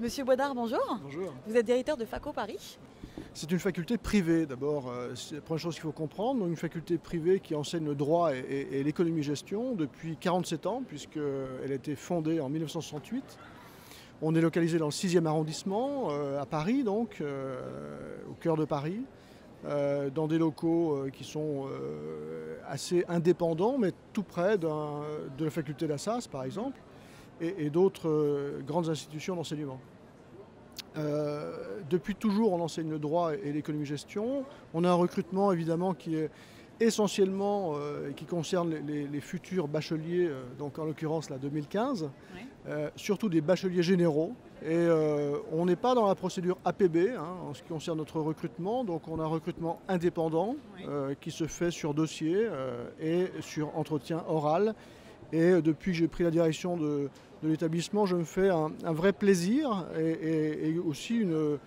Monsieur Boidard, bonjour. Bonjour. Vous êtes directeur de Faco Paris. C'est une faculté privée d'abord, c'est la première chose qu'il faut comprendre. Une faculté privée qui enseigne le droit et l'économie-gestion depuis 47 ans, puisqu'elle a été fondée en 1968. On est localisé dans le 6e arrondissement, à Paris, donc, au cœur de Paris, dans des locaux qui sont assez indépendants, mais tout près de la faculté d'Assas, par exemple, et d'autres grandes institutions d'enseignement. Depuis toujours, on enseigne le droit et l'économie-gestion. On a un recrutement, évidemment, qui est essentiellement qui concerne les futurs bacheliers, donc en l'occurrence la 2015, oui. Surtout des bacheliers généraux. Et on n'est pas dans la procédure APB en ce qui concerne notre recrutement, donc on a un recrutement indépendant, oui. Qui se fait sur dossier et sur entretien oral. Et depuis que j'ai pris la direction de l'établissement, je me fais un vrai plaisir et aussi une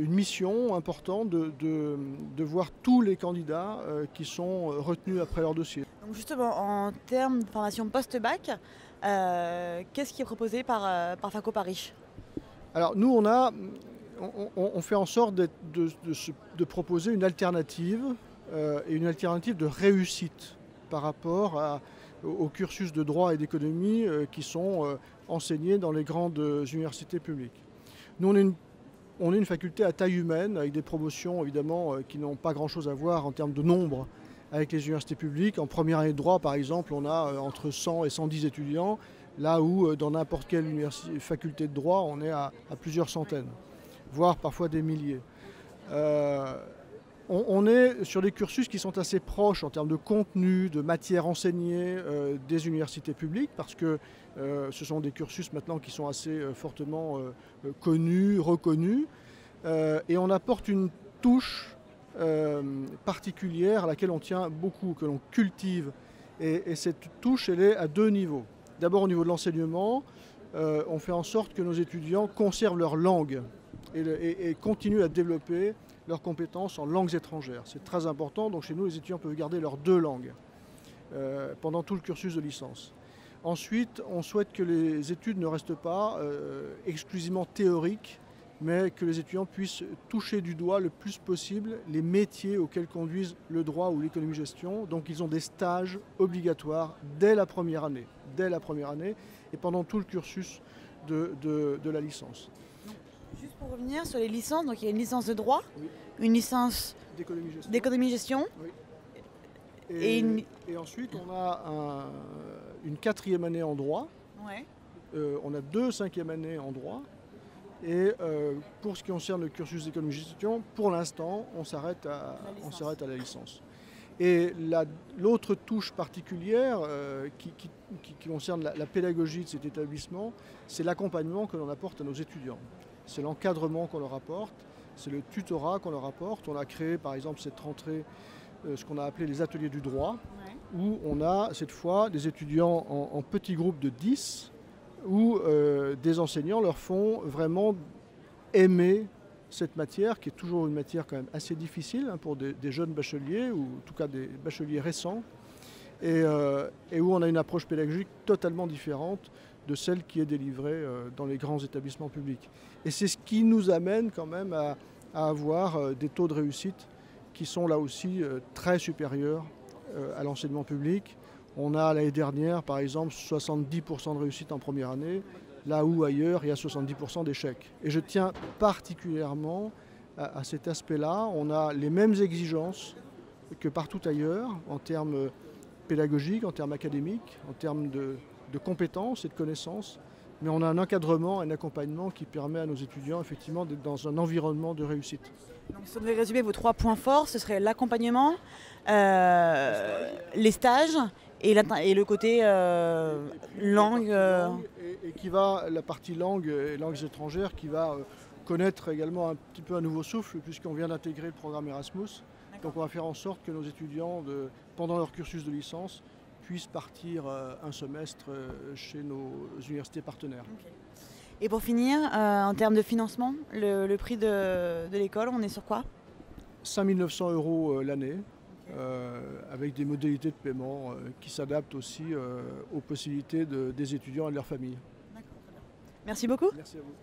mission importante de voir tous les candidats qui sont retenus après leur dossier. Donc justement, en termes de formation post-bac, qu'est-ce qui est proposé par Faco Paris? Alors nous, on fait en sorte de proposer une alternative et une alternative de réussite par rapport au cursus de droit et d'économie qui sont enseignés dans les grandes universités publiques. Nous, on est une faculté à taille humaine, avec des promotions évidemment qui n'ont pas grand-chose à voir en termes de nombre avec les universités publiques. En première année de droit, par exemple, on a entre 100 et 110 étudiants, là où dans n'importe quelle faculté de droit, on est à plusieurs centaines, voire parfois des milliers. On est sur des cursus qui sont assez proches en termes de contenu, de matière enseignée des universités publiques, parce que ce sont des cursus maintenant qui sont assez fortement connus, reconnus, et on apporte une touche particulière à laquelle on tient beaucoup, que l'on cultive. Et cette touche, elle est à deux niveaux. D'abord au niveau de l'enseignement, on fait en sorte que nos étudiants conservent leur langue et continuent à développer leurs compétences en langues étrangères. C'est très important, donc chez nous les étudiants peuvent garder leurs deux langues pendant tout le cursus de licence. Ensuite, on souhaite que les études ne restent pas exclusivement théoriques, mais que les étudiants puissent toucher du doigt le plus possible les métiers auxquels conduisent le droit ou l'économie-gestion. Donc ils ont des stages obligatoires dès la première année et pendant tout le cursus de la licence. Juste pour revenir sur les licences, donc il y a une licence de droit, oui. Une licence d'économie-gestion. Oui. Et ensuite, on a une 4e année en droit. Ouais. On a 2 5e années en droit. Et pour ce qui concerne le cursus d'économie-gestion, pour l'instant, on s'arrête à la licence. Et l'autre touche particulière qui concerne la pédagogie de cet établissement, c'est l'accompagnement que l'on apporte à nos étudiants. C'est l'encadrement qu'on leur apporte, c'est le tutorat qu'on leur apporte. On a créé par exemple cette rentrée ce qu'on a appelé les ateliers du droit, ouais. Où on a cette fois des étudiants en petits groupes de 10, où des enseignants leur font vraiment aimer cette matière, qui est toujours une matière quand même assez difficile pour des jeunes bacheliers, ou en tout cas des bacheliers récents, et où on a une approche pédagogique totalement différente de celle qui est délivrée dans les grands établissements publics. Et c'est ce qui nous amène quand même à avoir des taux de réussite qui sont là aussi très supérieurs à l'enseignement public. On a l'année dernière, par exemple, 70% de réussite en première année, là où ailleurs, il y a 70% d'échecs. Et je tiens particulièrement à cet aspect-là. On a les mêmes exigences que partout ailleurs, en termes pédagogiques, en termes académiques, en termes de compétences et de connaissances, mais on a un encadrement, un accompagnement qui permet à nos étudiants effectivement d'être dans un environnement de réussite. Donc si on devait résumer vos 3 points forts, ce serait l'accompagnement, les stages et le côté langue. Et qui va, la partie langue et langues étrangères, qui va connaître également un petit peu un nouveau souffle, puisqu'on vient d'intégrer le programme Erasmus. Donc on va faire en sorte que nos étudiants, pendant leur cursus de licence, puissent partir un semestre chez nos universités partenaires. Okay. Et pour finir, en termes de financement, le prix de l'école, on est sur quoi? 5 900 € l'année, okay. Avec des modalités de paiement qui s'adaptent aussi aux possibilités des étudiants et de leurs familles. D'accord, très bien. Merci beaucoup. Merci à vous.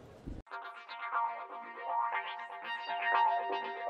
Merci.